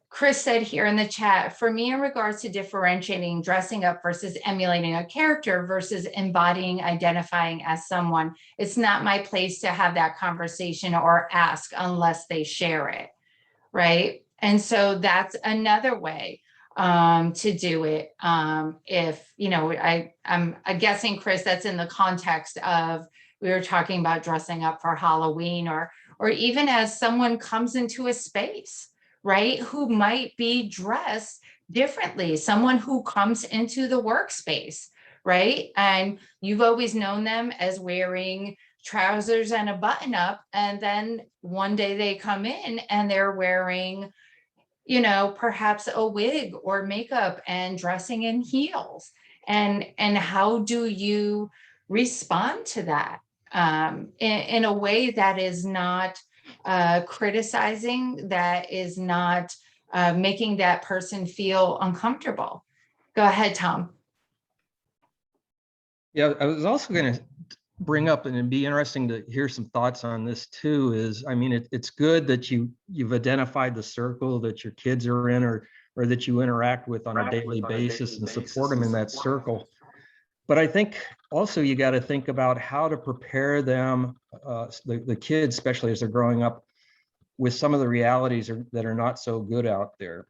Chris said here in the chat, for me, in regards to differentiating dressing up versus emulating a character versus embodying, identifying as someone, it's not my place to have that conversation or ask unless they share it, right? And so that's another way to do it. If, you know, I'm guessing, Chris, that's in the context of, we were talking about dressing up for Halloween, or even as someone comes into a space, right, who might be dressed differently, someone who comes into the workspace, right? And you've always known them as wearing trousers and a button up, and then one day they come in and they're wearing, you know, perhaps a wig or makeup and dressing in heels. And how do you respond to that in a way that is not criticizing, that is not making that person feel uncomfortable? Go ahead, Tom. Yeah, I was also going to bring up, and it'd be interesting to hear some thoughts on this too, is, I mean, it's good that you've identified the circle that your kids are in, or that you interact with on a daily basis, and support them in that circle. But I think also you got to think about how to prepare them, the kids, especially as they're growing up, with some of the realities that are not so good out there.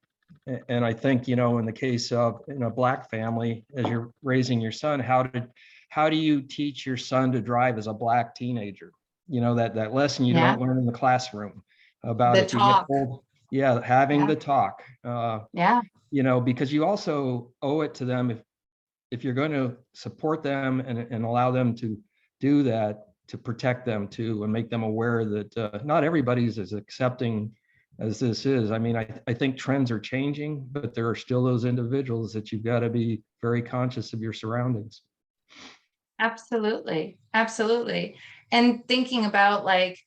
And I think, you know, in the case of in a Black family, as you're raising your son, how do you teach your son to drive as a Black teenager? You know, that lesson you don't learn in the classroom about The if you talk. get old, having Yeah. the talk. Yeah. You know, because you also owe it to them, if you're going to support them and allow them to do that, to protect them too, and make them aware that not everybody's as accepting as this is. I mean, I think trends are changing, but there are still those individuals that you've got to be very conscious of your surroundings. Absolutely. Absolutely. And thinking about, like,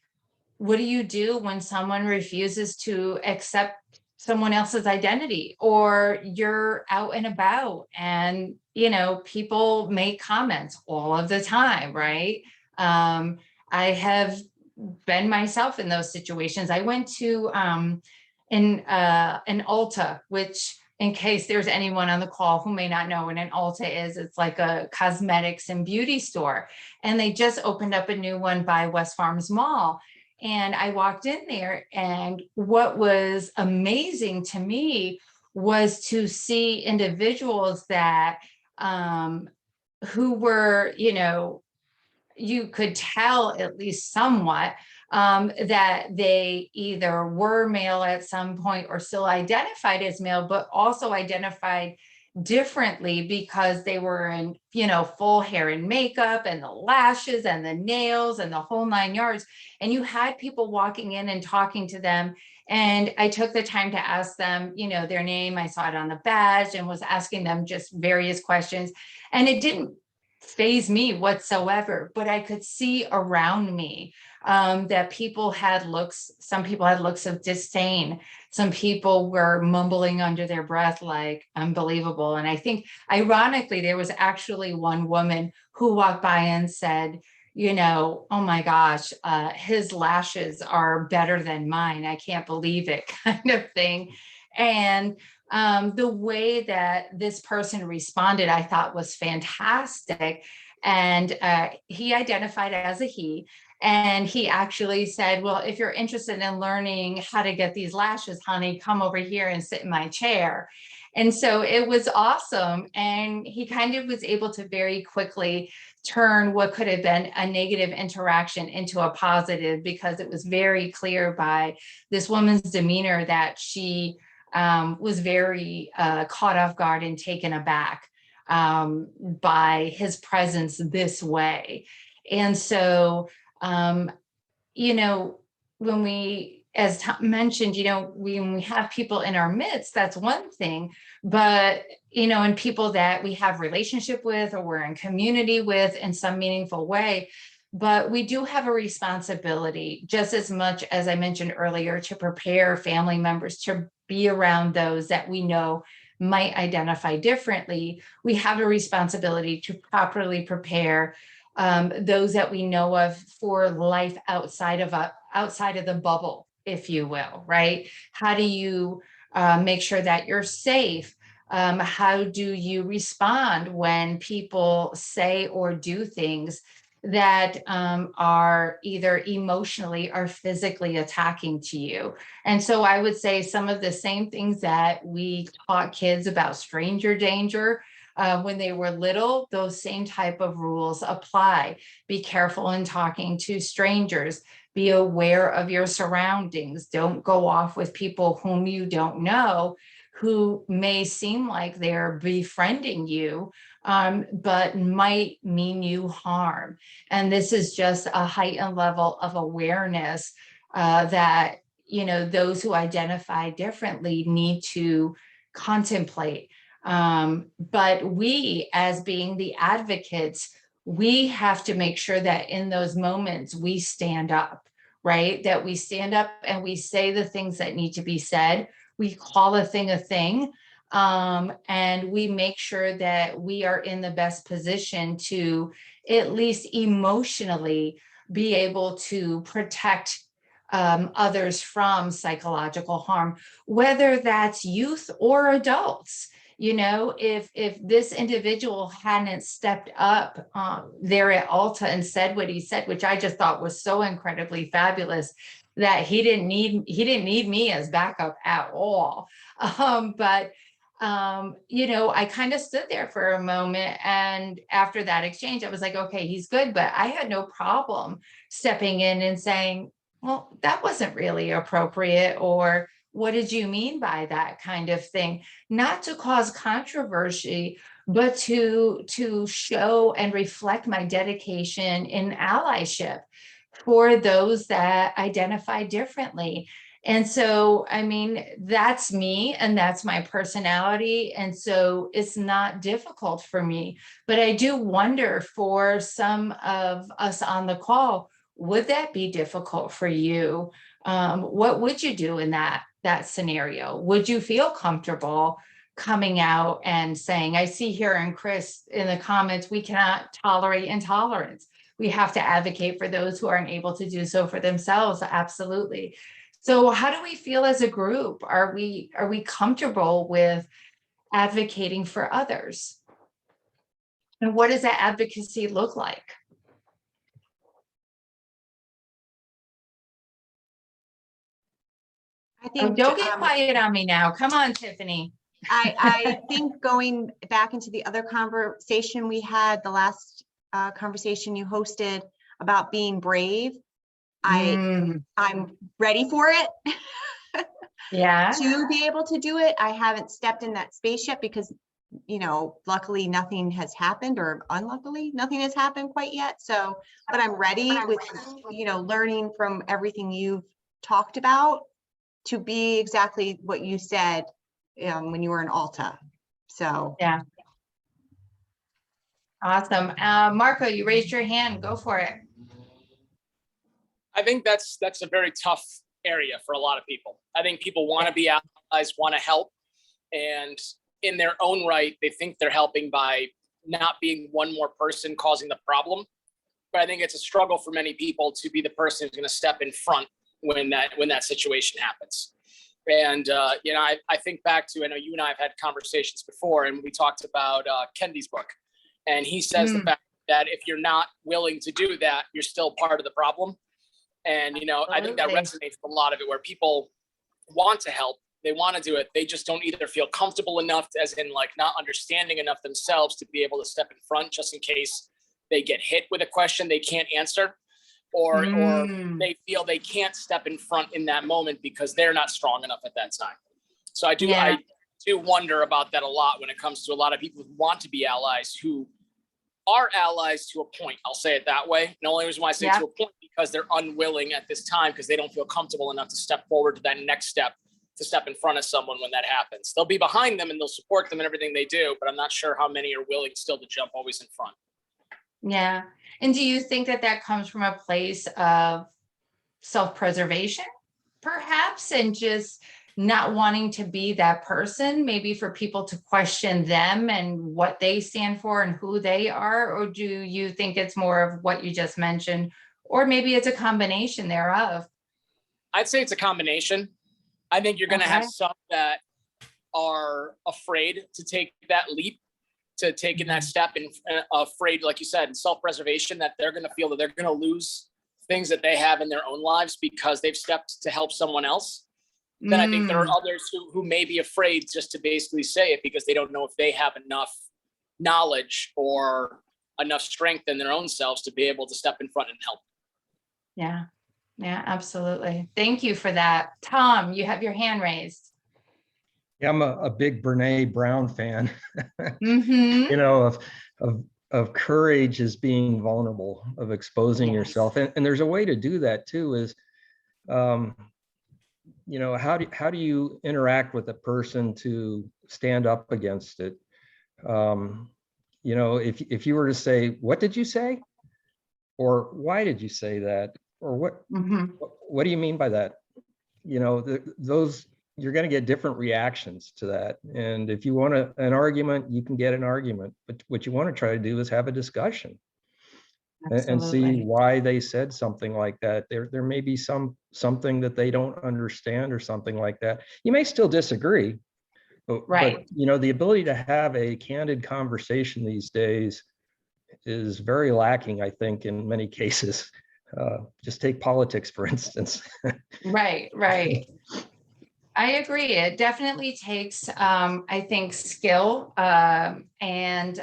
what do you do when someone refuses to accept someone else's identity, or you're out and about and, you know, people make comments all of the time, right? I have been myself in those situations. I went to an Ulta, which, in case there's anyone on the call who may not know what an Ulta is, it's like a cosmetics and beauty store. And they just opened up a new one by West Farms Mall. And I walked in there, and what was amazing to me was to see individuals that who were, you know, you could tell at least somewhat that they either were male at some point or still identified as male, but also identified differently because they were in, you know, full hair and makeup and the lashes and the nails and the whole 9 yards. And you had people walking in and talking to them. And I took the time to ask them, you know, their name. I saw it on the badge and was asking them just various questions. And it didn't faze me whatsoever, but I could see around me that people had looks, some people had looks of disdain. Some people were mumbling under their breath, like, unbelievable. And I think, ironically, there was actually one woman who walked by and said, you know, oh my gosh, his lashes are better than mine. I can't believe it, kind of thing. And the way that this person responded, I thought was fantastic. And he identified as a he. And he actually said, well, if you're interested in learning how to get these lashes, honey, come over here and sit in my chair. And so it was awesome. And he kind of was able to very quickly turn what could have been a negative interaction into a positive, because it was very clear by this woman's demeanor that she was very caught off guard and taken aback by his presence this way. And so, you know, when we, as Tom mentioned, you know, when we have people in our midst, that's one thing, but, you know, and people that we have relationship with or we're in community with in some meaningful way, but we do have a responsibility, just as much as I mentioned earlier, to prepare family members to be around those that we know might identify differently. We have a responsibility to properly prepare those that we know of for life outside of the bubble, if you will, right? How do you make sure that you're safe? How do you respond when people say or do things that are either emotionally or physically attacking to you? And so I would say some of the same things that we taught kids about stranger danger when they were little, those same type of rules apply. Be careful in talking to strangers. Be aware of your surroundings. Don't go off with people whom you don't know, who may seem like they're befriending you, but might mean you harm. And this is just a heightened level of awareness that, you know, those who identify differently need to contemplate. But we, as being the advocates, we have to make sure that in those moments we stand up, right? That we stand up and we say the things that need to be said. We call a thing, And we make sure that we are in the best position to at least emotionally be able to protect others from psychological harm, whether that's youth or adults. You know, if this individual hadn't stepped up there at Alta and said what he said, which I just thought was so incredibly fabulous, that he didn't need me as backup at all. But you know, I kind of stood there for a moment, and after that exchange, I was like, okay, he's good. But I had no problem stepping in and saying, well, that wasn't really appropriate, or what did you mean by that, kind of thing? Not to cause controversy, but to show and reflect my dedication in allyship for those that identify differently. And so, I mean, that's me and that's my personality. And so it's not difficult for me, but I do wonder for some of us on the call, would that be difficult for you? What would you do in that scenario? Would you feel comfortable coming out and saying, I see here in Chris in the comments, we cannot tolerate intolerance. We have to advocate for those who aren't able to do so for themselves. Absolutely. So how do we feel as a group? Are we comfortable with advocating for others? And what does that advocacy look like? I Oh, think, don't get quiet on me now. Come on, Tiffany. I think going back into the other conversation we had, the last conversation you hosted about being brave, I'm ready for it. Yeah. To be able to do it. I haven't stepped in that space yet because, you know, luckily nothing has happened, or unluckily nothing has happened quite yet. So, but I'm ready with, you know, learning from everything you've talked about to be exactly what you said when you were in Alta. So yeah. Awesome. Marco, you raised your hand. Go for it. I think that's a very tough area for a lot of people. I think people want to be allies, want to help, and in their own right, they think they're helping by not being one more person causing the problem. But I think it's a struggle for many people to be the person who's going to step in front when that situation happens. And you know, I think back to, I know you and I have had conversations before, and we talked about Kendi's book, and he says the fact that if you're not willing to do that, you're still part of the problem. And, you know, I think that resonates with a lot of it, where people want to help, they want to do it. They just don't either feel comfortable enough, as in like not understanding enough themselves to be able to step in front, just in case they get hit with a question they can't answer, or they feel they can't step in front in that moment because they're not strong enough at that time. So I do wonder about that a lot when it comes to a lot of people who want to be allies, who are allies to a point. I'll say it that way. And the only reason why I say to a point, because they're unwilling at this time, because they don't feel comfortable enough to step forward to that next step, to step in front of someone when that happens. They'll be behind them and they'll support them in everything they do, but I'm not sure how many are willing still to jump always in front. Yeah. And do you think that that comes from a place of self-preservation, perhaps, and just not wanting to be that person, maybe for people to question them and what they stand for and who they are? Or do you think it's more of what you just mentioned, or maybe it's a combination thereof? I'd say it's a combination. I think you're going to have some that are afraid to take that leap, to take in that step, and afraid, like you said, self-preservation, that they're going to feel that they're going to lose things that they have in their own lives because they've stepped to help someone else. Then I think there are others who may be afraid just to basically say it because they don't know if they have enough knowledge or enough strength in their own selves to be able to step in front and help. Yeah, yeah, absolutely. Thank you for that. Tom, you have your hand raised. Yeah, I'm a big Brene Brown fan. You know, of courage is being vulnerable, of exposing yourself, and there's a way to do that too. Is you know, how do you interact with a person to stand up against it? You know, if you were to say, "What did you say?" or "Why did you say that?" or "What do you mean by that?" You know, those you're going to get different reactions to that. And if you want an argument, you can get an argument. But what you want to try to do is have a discussion and see Absolutely. why they said something like that. There may be something that they don't understand or something like that. You may still disagree, but Right. you know, the ability to have a candid conversation these days is very lacking, I think, in many cases. Just take politics, for instance. Right, right. I agree. It definitely takes, I think, skill and,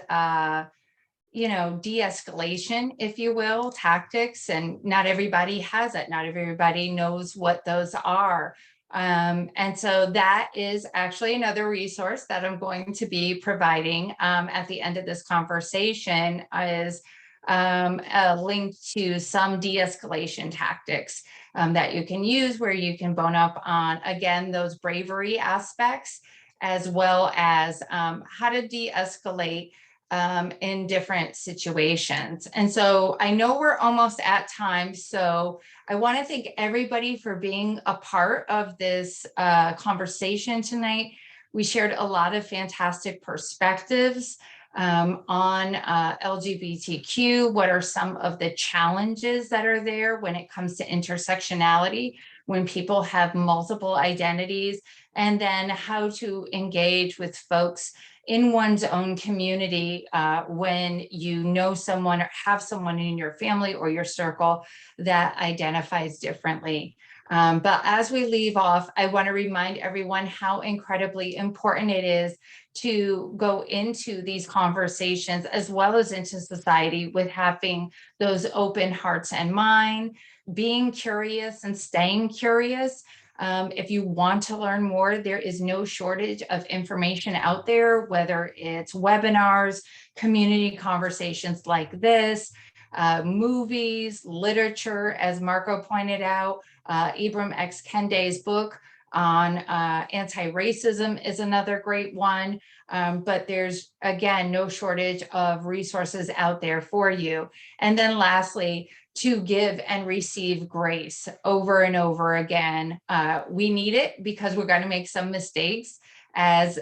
you know, de-escalation, if you will, tactics. And not everybody has it. Not everybody knows what those are. And so that is actually another resource that I'm going to be providing at the end of this conversation is a link to some de-escalation tactics that you can use where you can bone up on, again, those bravery aspects, as well as how to de-escalate in different situations. And so I know we're almost at time, so I want to thank everybody for being a part of this conversation tonight. We shared a lot of fantastic perspectives on LGBTQ. What are some of the challenges that are there when it comes to intersectionality, when people have multiple identities, and then how to engage with folks in one's own community when you know someone or have someone in your family or your circle that identifies differently. But as we leave off, I want to remind everyone how incredibly important it is to go into these conversations as well as into society with having those open hearts and mind, being curious and staying curious. If you want to learn more, there is no shortage of information out there, whether it's webinars, community conversations like this, movies, literature, as Marco pointed out, Ibram X. Kendi's book on anti-racism is another great one. But there's, again, no shortage of resources out there for you. And then lastly, to give and receive grace over and over again. We need it because we're going to make some mistakes as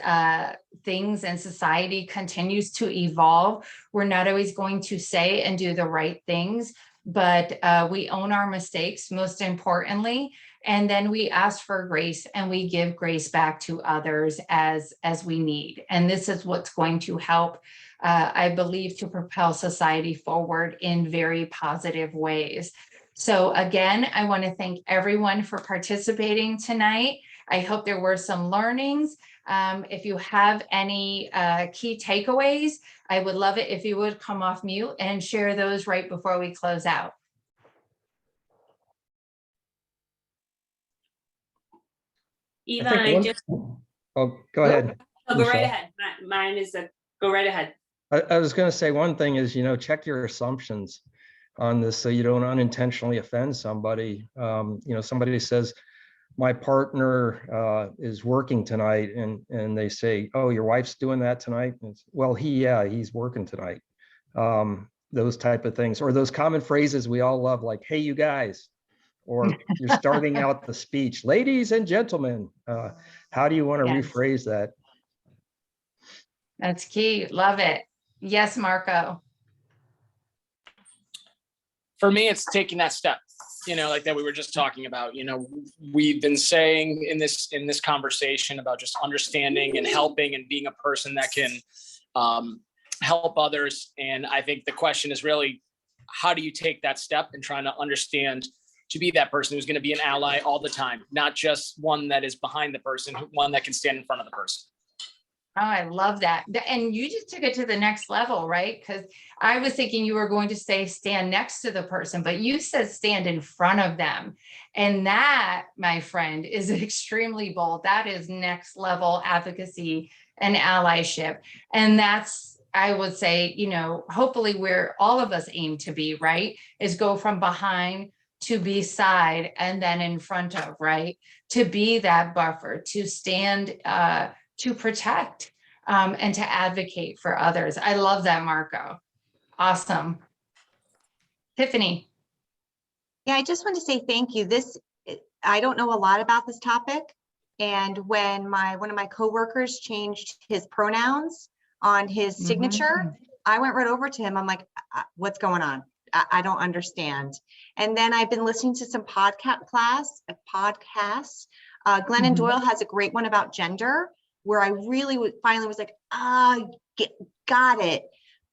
things and society continues to evolve. We're not always going to say and do the right things, but we own our mistakes, most importantly. And then we ask for grace and we give grace back to others as we need. And this is what's going to help, I believe, to propel society forward in very positive ways. So again, I want to thank everyone for participating tonight. I hope there were some learnings. If you have any key takeaways, I would love it if you would come off mute and share those right before we close out. Yvonne, Oh, go ahead. go Michelle. right ahead. Mine is go right ahead. I was going to say one thing is, you know, check your assumptions on this so you don't unintentionally offend somebody. You know, somebody says, my partner is working tonight, and they say, oh, your wife's doing that tonight? Well, he's working tonight. Those type of things, or those common phrases we all love, like, hey, you guys, or you're starting out the speech, ladies and gentlemen. How do you want to rephrase that? That's key. Love it. Yes, Marco. For me, it's taking that step, you know, like that we were just talking about. You know, we've been saying in this conversation about just understanding and helping and being a person that can help others. And I think the question is really, how do you take that step and trying to understand to be that person who's going to be an ally all the time, not just one that is behind the person, one that can stand in front of the person. Oh, I love that. And you just took it to the next level, right? Because I was thinking you were going to say stand next to the person, but you said stand in front of them. And that, my friend, is extremely bold. That is next level advocacy and allyship. And that's, I would say, you know, hopefully where all of us aim to be, right? Is go from behind to beside and then in front of, right? To be that buffer, to stand, to protect and to advocate for others. I love that, Marco. Awesome. Tiffany. Yeah, I just want to say thank you. I don't know a lot about this topic, And when one of my coworkers changed his pronouns on his signature, I went right over to him. I'm like, what's going on? I don't understand. And then I've been listening to some podcasts. Glennon Doyle has a great one about gender, where I really finally was like, got it.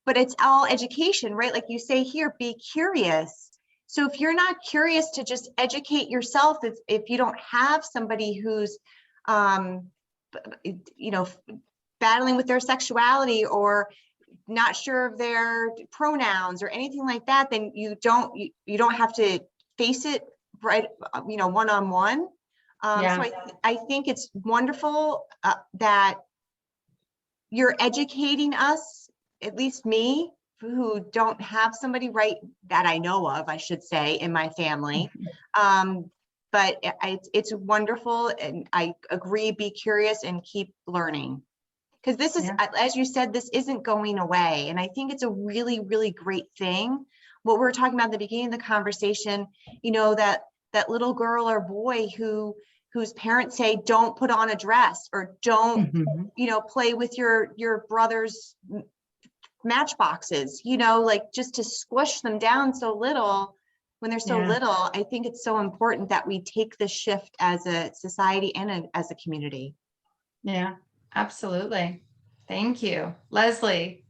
But it's all education, right? Like you say here, be curious. So if you're not curious to just educate yourself, if you don't have somebody who's, battling with their sexuality or not sure of their pronouns or anything like that, then you don't have to face it right, one-on-one. So I think it's wonderful that you're educating us, at least me, who don't have somebody right that I know of, I should say, in my family. But it's wonderful, and I agree, be curious and keep learning. Because this is, as you said, this isn't going away. And I think it's a really, really great thing. What we were talking about at the beginning of the conversation, that little girl or boy whose parents say, don't put on a dress, or don't, play with your brother's matchboxes, like just to squish them down so little when they're so little. I think it's so important that we take this shift as a society and as a community. Yeah, absolutely. Thank you. Leslie.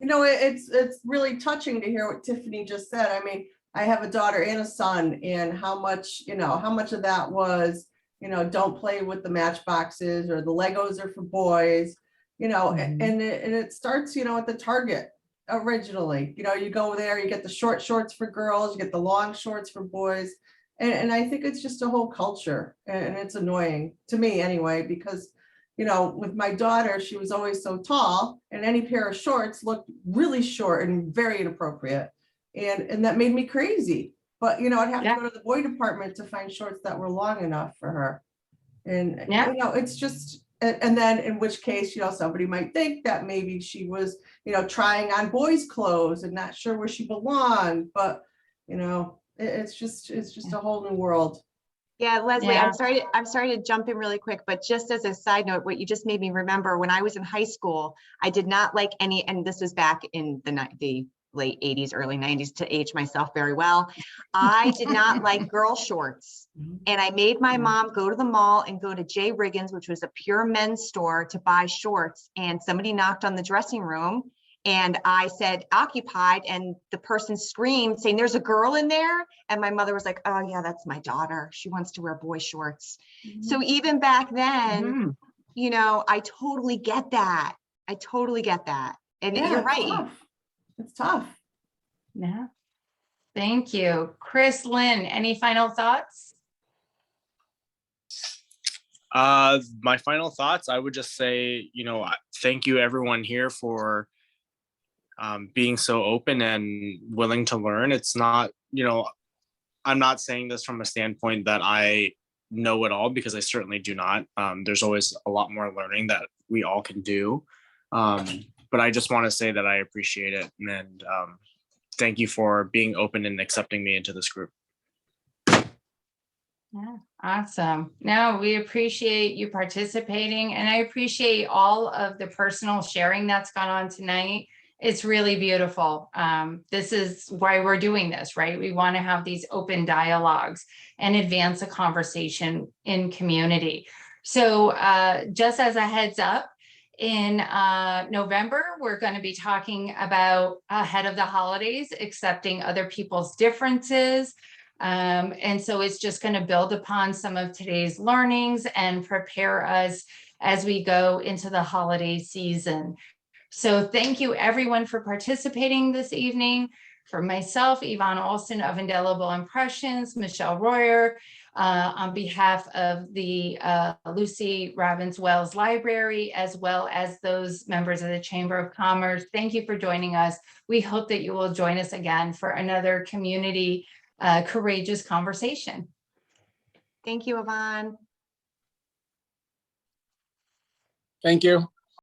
It's really touching to hear what Tiffany just said. I mean, I have a daughter and a son, and how much of that was, don't play with the matchboxes, or the Legos are for boys, and it starts, at the Target originally. You go there, you get the short shorts for girls, you get the long shorts for boys. And I think it's just a whole culture, and it's annoying to me anyway, because, with my daughter, she was always so tall, and any pair of shorts looked really short and very inappropriate. And that made me crazy. But, I'd have to go to the boy department to find shorts that were long enough for her. And, it's just, and then in which case, somebody might think that maybe she was, trying on boys' clothes and not sure where she belonged. But, it's just a whole new world. Yeah, Leslie, I'm sorry to jump in really quick, but just as a side note, what you just made me remember, when I was in high school, I did not like any, and this was back in the late 80s, early 90s, to age myself very well. I did not like girl shorts. And I made my mom go to the mall and go to J. Riggins, which was a pure men's store, to buy shorts. And somebody knocked on the dressing room, and I said, occupied, and the person screamed saying, there's a girl in there. And my mother was like, oh yeah, that's my daughter. She wants to wear boy shorts. So even back then, I totally get that. And you're right. It's tough. Yeah. Thank you. Chris, Lynn, any final thoughts? My final thoughts, I would just say, thank you everyone here for being so open and willing to learn. It's not, I'm not saying this from a standpoint that I know it all, because I certainly do not. There's always a lot more learning that we all can do. But I just want to say that I appreciate it, and thank you for being open and accepting me into this group. Yeah, awesome. No, we appreciate you participating, and I appreciate all of the personal sharing that's gone on tonight. It's really beautiful. This is why we're doing this, right? We want to have these open dialogues and advance a conversation in community. So just as a heads up, in November, we're going to be talking about ahead of the holidays, accepting other people's differences. And so it's just going to build upon some of today's learnings and prepare us as we go into the holiday season. So thank you everyone for participating this evening. For myself, Yvonne Alston of Indelible Impressions, Michelle Royer, on behalf of the Lucy Robbins Wells Library, as well as those members of the Chamber of Commerce, thank you for joining us. We hope that you will join us again for another community courageous conversation. Thank you, Yvonne. Thank you.